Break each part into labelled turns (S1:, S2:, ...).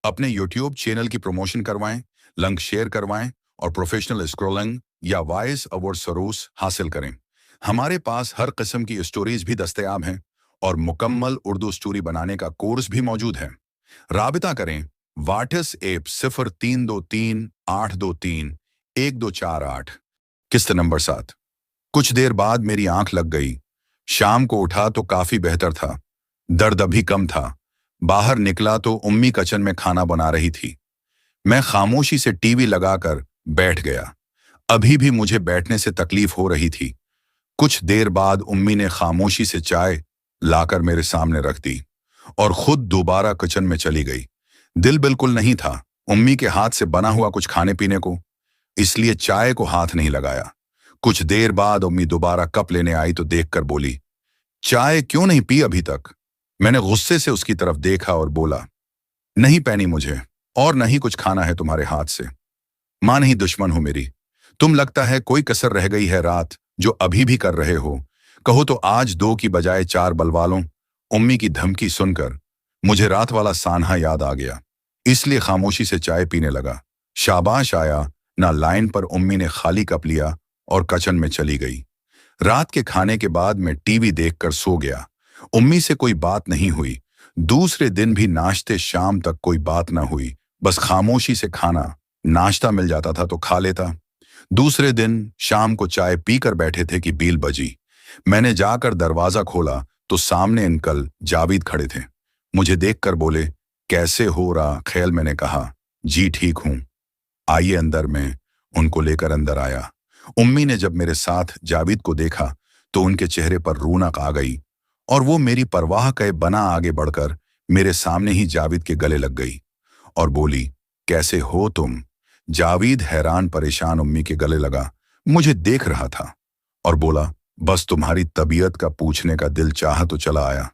S1: अपने YouTube channel की promotion करवाएं, लिंक शेयर करवाएं और प्रोफेशनल स्क्रॉलिंग या वॉइस अवार्ड सरोस हासिल करें। हमारे पास हर किस्म की स्टोरीज भी दस्तयाब हैं और मुकम्मल उर्दू स्टोरी बनाने का कोर्स भी मौजूद है। राबिता करें वाटिस ऐप 0323-823-1248 किस्त नंबर 7। कुछ देर बाद मेरी आंख लग गई। शाम को उठा तो काफी बेहतर था, दर्द अभी कम था। बाहर निकला तो उम्मी किचन में खाना बना रही थी। मैं खामोशी से टीवी लगाकर बैठ गया। अभी भी मुझे बैठने से तकलीफ हो रही थी। कुछ देर बाद उम्मी ने खामोशी से चाय लाकर मेरे सामने रख दी और खुद दोबारा किचन में चली गई। दिल बिल्कुल नहीं था उम्मी के हाथ से बना हुआ कुछ खाने पीने को, इसलिए चाय को हाथ नहीं लगाया। कुछ देर बाद उम्मी दोबारा कप लेने आई तो देखकर बोली, चाय क्यों नहीं पी अभी तक? मैंने गुस्से से उसकी तरफ देखा और बोला, नहीं पैनी मुझे, और नहीं कुछ खाना है तुम्हारे हाथ से। मां नहीं दुश्मन हो मेरी। तुम लगता है कोई कसर रह गई है रात जो अभी भी कर रहे हो। कहो तो आज 2 की बजाय 4 बलवा लो। उम्मी की धमकी सुनकर मुझे रात वाला सान्हा याद आ गया, इसलिए खामोशी से चाय पीने लगा। शाबाश आया ना लाइन पर उम्मी ने खाली कप लिया और किचन में चली गई। रात के खाने के बाद मैं टीवी देखकर सो गया। उम्मी से कोई बात नहीं हुई। दूसरे दिन भी नाश्ते शाम तक कोई बात ना हुई, बस खामोशी से खाना। नाश्ता मिल जाता था तो खा लेता। दूसरे दिन शाम को चाय पीकर बैठे थे कि बील बजी। मैंने जाकर दरवाजा खोला तो सामने अंकल जावेद खड़े थे। मुझे देखकर बोले, कैसे हो रहा ख्याल? मैंने कहा, जी ठीक हूं, आइए अंदर। मैं उनको लेकर अंदर आया। उम्मी ने जब मेरे साथ जावेद को देखा तो उनके चेहरे पर रौनक आ गई और वो मेरी परवाह के बना आगे बढ़कर मेरे सामने ही जावेद के गले लग गई और बोली, कैसे हो तुम? जावेद हैरान परेशान उम्मी के गले लगा, मुझे देख रहा था और बोला, बस तुम्हारी तबीयत का पूछने का दिल चाहा तो चला आया।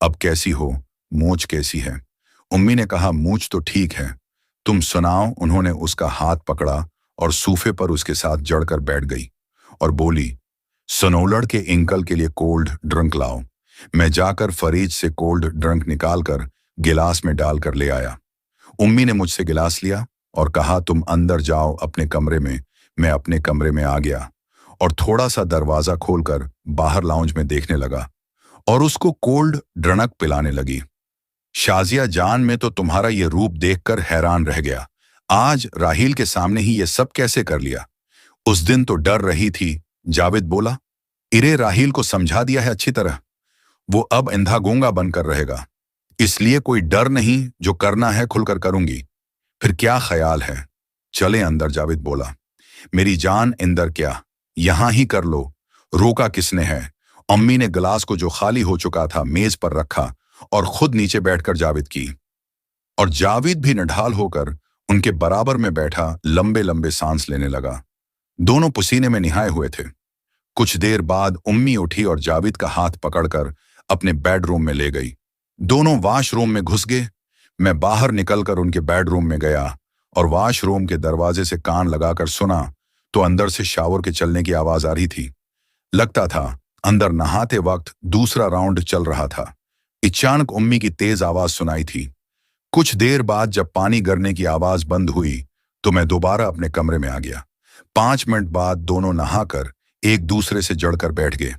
S1: अब कैसी हो? मूंछ कैसी है? उम्मी ने कहा, मूंछ तो ठीक है, तुम सुनाओ। उन्होंने उसका हाथ पकड़ा और सूफे पर उसके साथ जड़कर बैठ गई और बोली, सनोलड़ के अंकल के लिए कोल्ड ड्रिंक लाओ। मैं जाकर फ्रिज से कोल्ड ड्रिंक निकालकर गिलास में डालकर ले आया। उम्मी ने मुझसे गिलास लिया और कहा, तुम अंदर जाओ अपने कमरे में। मैं अपने कमरे में आ गया और थोड़ा सा दरवाजा खोलकर बाहर लाउंज में देखने लगा और उसको कोल्ड ड्रिंक पिलाने लगी। शाजिया जान, में तो तुम्हारा ये रूप देखकर हैरान रह गया। आज राहील के सामने ही ये सब कैसे कर लिया? उस दिन तो डर रही थी। जावेद बोला, इरे राहील को समझा दिया है अच्छी तरह, वो अब अंधा गूंगा बनकर रहेगा, इसलिए कोई डर नहीं, जो करना है खुलकर करूंगी। फिर क्या ख्याल है? चले अंदर, जावेद बोला। मेरी जान, अंदर क्या, यहां ही कर लो, रोका किसने है? अम्मी ने गिलास को जो खाली हो चुका था मेज पर रखा और खुद नीचे बैठकर जावेद की, और जावेद भी निढाल होकर उनके बराबर में बैठा लंबे लंबे सांस लेने लगा। दोनों पसीने में निहाए हुए थे। कुछ देर बाद उम्मी उठी और जावेद का हाथ पकड़कर अपने बेडरूम में ले गई। दोनों वॉशरूम में घुस गए। मैं बाहर निकलकर उनके बेडरूम में गया और वॉशरूम के दरवाजे से कान लगाकर सुना तो अंदर से शावर के चलने की आवाज आ रही थी। लगता था अंदर नहाते वक्त दूसरा राउंड चल रहा था। अचानक उम्मी की तेज आवाज सुनाई थी। कुछ देर बाद जब पानी गिरने की आवाज बंद हुई तो मैं दोबारा अपने कमरे में आ गया। 5 मिनट बाद दोनों नहाकर एक दूसरे से जड़कर बैठ गए।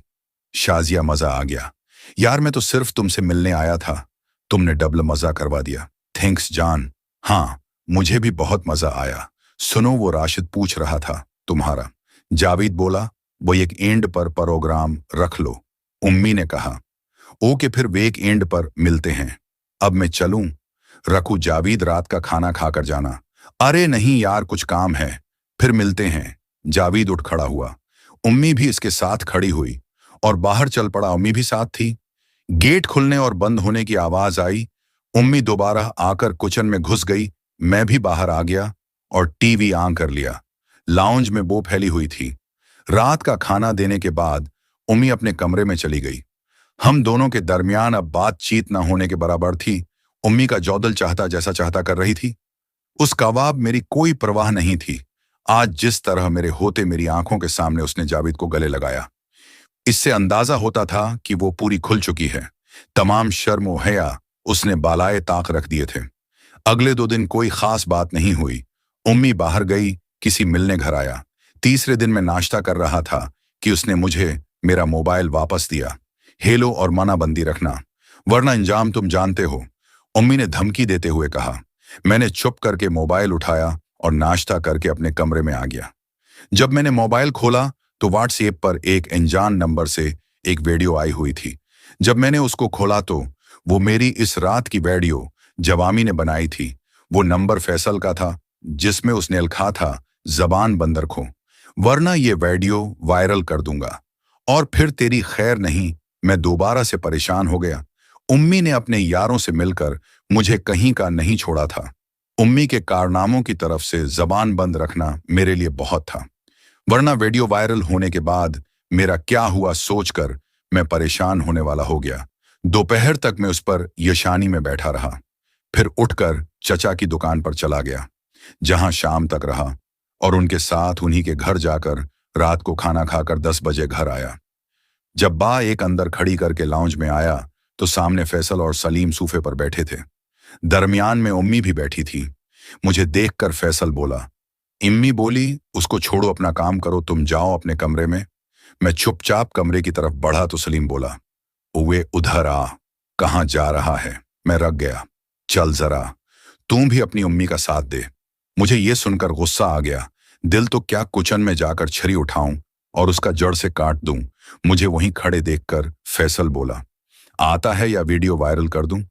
S1: शाजिया, मजा आ गया यार, मैं तो सिर्फ तुमसे मिलने आया था, तुमने डबल मजा करवा दिया। थैंक्स जान। हाँ, मुझे भी बहुत मजा आया। सुनो, वो राशिद पूछ रहा था तुम्हारा। जावेद बोला, वो एक एंड पर प्रोग्राम रख लो। उम्मी ने कहा, ओके, फिर वे एक एंड पर मिलते हैं। अब मैं चलूं? रखू जावेद, रात का खाना खाकर जाना। अरे नहीं यार, कुछ काम है, फिर मिलते हैं। जावेद उठ खड़ा हुआ। उम्मी भी इसके साथ खड़ी हुई और बाहर चल पड़ा। उम्मी भी साथ थी। गेट खुलने और बंद होने की आवाज आई। उम्मी दोबारा आकर किचन में घुस गई। मैं भी बाहर आ गया और टीवी ऑन कर लिया। लाउंज में बो फैली हुई थी। रात का खाना देने के बाद उम्मी अपने कमरे में चली गई। हम दोनों के दरमियान अब बातचीत न होने के बराबर थी। उम्मी का जौदल चाहता जैसा चाहता कर रही थी। उस कवाब मेरी कोई परवाह नहीं थी। आज जिस तरह मेरे होते मेरी आंखों के सामने उसने जावेद को गले लगाया, इससे अंदाजा होता था कि वो पूरी खुल चुकी है। तमाम शर्म व हया उसने बालाए ताक रख दिए थे। अगले 2 दिन कोई खास बात नहीं हुई। उम्मी बाहर गई, किसी मिलने घर आया। तीसरे दिन मैं नाश्ता कर रहा था कि उसने मुझे मेरा मोबाइल वापस दिया। हेलो और मनाबंदी रखना, वरना अंजाम तुम जानते हो, उम्मी ने धमकी देते हुए कहा। मैंने चुप करके मोबाइल उठाया और नाश्ता करके अपने कमरे में आ गया। जब मैंने मोबाइल खोला तो व्हाट्सएप पर एक अनजान नंबर से एक वीडियो आई हुई थी। जब मैंने उसको खोला तो वो मेरी इस रात की वीडियो जवामी ने बनाई थी। वो नंबर फैसल का था, जिसमें उसने लिखा था, जबान बंद रखो वरना ये वीडियो वायरल कर दूंगा और फिर तेरी खैर नहीं। मैं दोबारा से परेशान हो गया। उम्मी ने अपने यारों से मिलकर मुझे कहीं का नहीं छोड़ा था। उम्मी के कारनामों की तरफ से जबान बंद रखना मेरे लिए बहुत था, वरना वीडियो वायरल होने के बाद मेरा क्या हुआ सोचकर मैं परेशान होने वाला हो गया। दोपहर तक मैं उस पर यशानी में बैठा रहा, फिर उठकर चचा की दुकान पर चला गया, जहां शाम तक रहा और उनके साथ उन्हीं के घर जाकर रात को खाना खाकर 10 बजे घर आया। जब बा एक अंदर खड़ी करके लाउंज में आया तो सामने फैसल और सलीम सोफे पर बैठे थे। दरमियान में उम्मी भी बैठी थी। मुझे देखकर फैसल बोला। इम्मी बोली, उसको छोड़ो, अपना काम करो, तुम जाओ अपने कमरे में। मैं चुपचाप कमरे की तरफ बढ़ा तो सलीम बोला, ओए उधर आ, कहाँ जा रहा है? मैं रख गया। चल जरा, तू भी अपनी उम्मी का साथ दे। मुझे ये सुनकर गुस्सा आ गया। दिल तो क्या किचन में जाकर छरी उठाऊं और उसका जड़ से काट दूं। मुझे वहीं खड़े देखकर फैसल बोला, आता है या वीडियो वायरल कर दूं?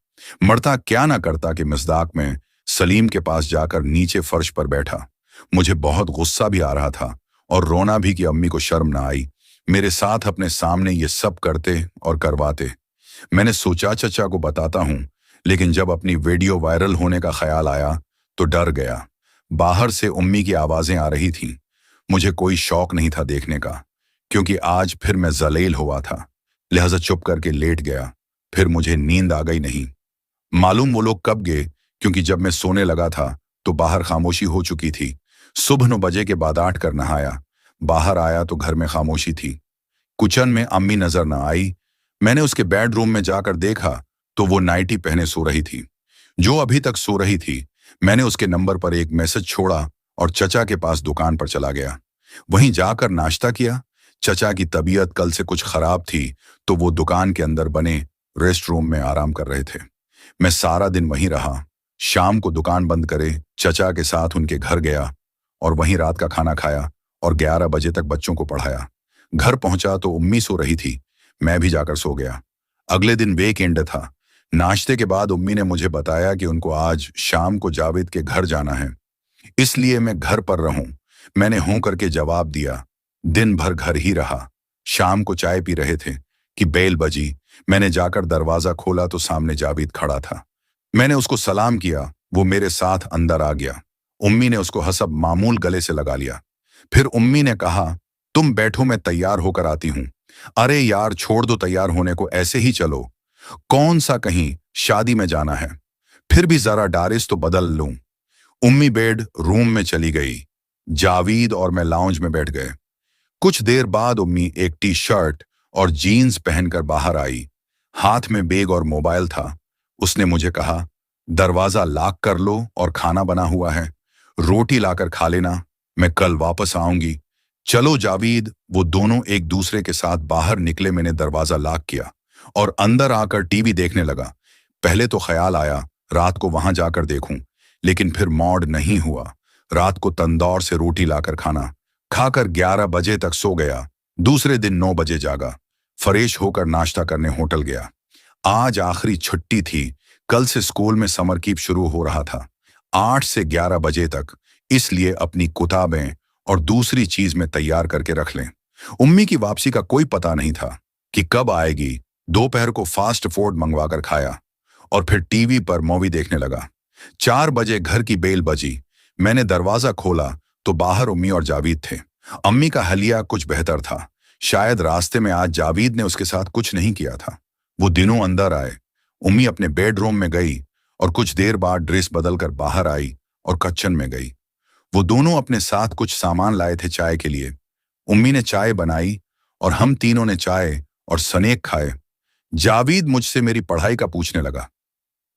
S1: मरता क्या ना करता कि मज़ाक में सलीम के पास जाकर नीचे फर्श पर बैठा। मुझे बहुत गुस्सा भी आ रहा था और रोना भी कि अम्मी को शर्म ना आई मेरे साथ अपने सामने ये सब करते और करवाते। मैंने सोचा चचा को बताता हूं, लेकिन जब अपनी वीडियो वायरल होने का ख्याल आया तो डर गया। बाहर से उम्मी की आवाजें आ रही थीं। मुझे कोई शौक नहीं था देखने का, क्योंकि आज फिर मैं जलील हुआ था। लिहाजा चुप करके लेट गया। फिर मुझे नींद आ गई नहीं। मालूम वो लोग कब गए, क्योंकि जब मैं सोने लगा था तो बाहर खामोशी हो चुकी थी। सुबह 9 बजे के बाद 8 कर नहाया। बाहर आया तो घर में खामोशी थी। किचन में अम्मी नजर न आई। मैंने उसके बेडरूम में जाकर देखा तो वो नाइटी पहने सो रही थी, जो अभी तक सो रही थी। मैंने उसके नंबर पर एक मैसेज छोड़ा और चचा के पास दुकान पर चला गया। वहीं जाकर नाश्ता किया। चचा की तबीयत कल से कुछ खराब थी तो वो दुकान के अंदर बने रेस्ट रूम में आराम कर रहे थे। मैं सारा दिन वहीं रहा। शाम को दुकान बंद करे चचा के साथ उनके घर गया और वहीं रात का खाना खाया और 11 बजे तक बच्चों को पढ़ाया। घर पहुंचा तो उम्मी सो रही थी। मैं भी जाकर सो गया। अगले दिन वीकेंड था। नाश्ते के बाद उम्मी ने मुझे बताया कि उनको आज शाम को जावेद के घर जाना है, इसलिए मैं घर पर रहूं। मैंने हों करके जवाब दिया। दिन भर घर ही रहा। शाम को चाय पी रहे थे कि बेल बजी। मैंने जाकर दरवाजा खोला तो सामने जावेद खड़ा था। मैंने उसको सलाम किया। वो मेरे साथ अंदर आ गया। उम्मी ने उसको हसब मामूल गले से लगा लिया। फिर उम्मी ने कहा, तुम बैठो, मैं तैयार होकर आती हूं। अरे यार छोड़ दो तैयार होने को, ऐसे ही चलो। कौन सा कहीं शादी में जाना है? फिर भी जरा डारिस तो बदल लूं। उम्मी बेड रूम में चली गई। जावेद और मैं लाउंज में बैठ गए। कुछ देर बाद उम्मी एक टी शर्ट और जीन्स पहनकर बाहर आई। हाथ में बैग और मोबाइल था। उसने मुझे कहा, दरवाजा लॉक कर लो और खाना बना हुआ है, रोटी लाकर खा लेना, मैं कल वापस आऊंगी। चलो जावेद। वो दोनों एक दूसरे के साथ बाहर निकले। मैंने दरवाजा लॉक किया और अंदर आकर टीवी देखने लगा। पहले तो ख्याल आया रात को वहां जाकर देखूं, लेकिन फिर मौड नहीं हुआ। रात को तंदौर से रोटी लाकर खाना खाकर 11 बजे तक सो गया। दूसरे दिन 9 बजे जागा। फ्रेश होकर नाश्ता करने होटल गया। आज आखिरी छुट्टी थी। कल से स्कूल में समर कैंप शुरू हो रहा था, 8 से 11 बजे तक, इसलिए अपनी किताबें और दूसरी चीज में तैयार करके रख लें। उम्मी की वापसी का कोई पता नहीं था कि कब आएगी। दोपहर को फास्ट फूड मंगवाकर खाया और फिर टीवी पर मूवी देखने लगा। 4 बजे घर की बेल बजी। मैंने दरवाजा खोला तो बाहर उम्मी और जावेद थे। अम्मी का हलिया कुछ बेहतर था। शायद रास्ते में आज जावेद ने उसके साथ कुछ नहीं किया था। वो दिनों अंदर आए। उम्मी अपने बेडरूम में गई और कुछ देर बाद ड्रेस बदलकर बाहर आई और किचन में गई। वो दोनों अपने साथ कुछ सामान लाए थे चाय के लिए। उम्मी ने चाय बनाई और हम तीनों ने चाय और सनेक खाए। जावेद मुझसे मेरी पढ़ाई का पूछने लगा।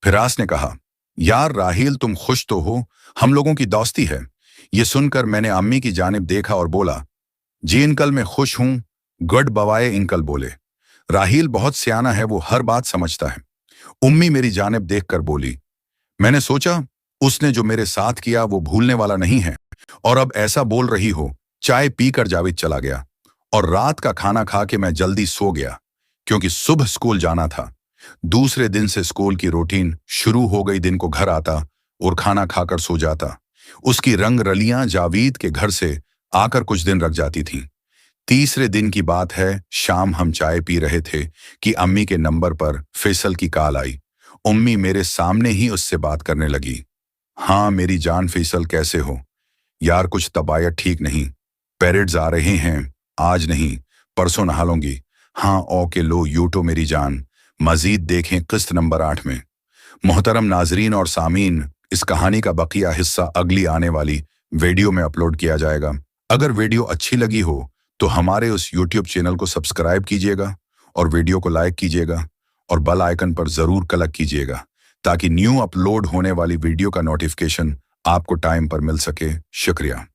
S1: फिरास ने कहा, यार राहील, तुम खुश तो हो? हम लोगों की दोस्ती है। ये सुनकर मैंने अम्मी की जानिब देखा और बोला, जी अंकल, मैं खुश हूं। गुड बवाए अंकल बोले। राहील बहुत सियाना है, वो हर बात समझता है। उम्मी मेरी जानिब देखकर बोली, मैंने सोचा उसने जो मेरे साथ किया वो भूलने वाला नहीं है, और अब ऐसा बोल रही हो। चाय पीकर जावेद चला गया और रात का खाना खा के मैं जल्दी सो गया, क्योंकि सुबह स्कूल जाना था। दूसरे दिन से स्कूल की रूटीन शुरू हो गई। दिन को घर आता और खाना खाकर सो जाता। उसकी रंग रलियां जावेद के घर से आकर कुछ दिन रख जाती थीं। तीसरे दिन की बात है, शाम हम चाय पी रहे थे कि अम्मी के नंबर पर फैसल की कॉल आई। उम्मी मेरे सामने ही उससे बात करने लगी। हाँ मेरी जान फैसल, कैसे हो? यार कुछ तबीयत ठीक नहीं, पेरियड्स आ रहे हैं, आज नहीं परसों नहा लूंगी। हाँ ओके, लो यूटो मेरी जान। मजीद देखें किस्त नंबर 8 में। मोहतरम नाजरीन और सामीन, इस कहानी का बकिया हिस्सा अगली आने वाली वीडियो में अपलोड किया जाएगा। अगर वीडियो अच्छी लगी हो तो हमारे उस यूट्यूब चैनल को सब्सक्राइब कीजिएगा और वीडियो को लाइक कीजिएगा और बेल आइकन पर जरूर क्लिक कीजिएगा, ताकि न्यू अपलोड होने वाली वीडियो का नोटिफिकेशन आपको टाइम पर मिल सके। शुक्रिया।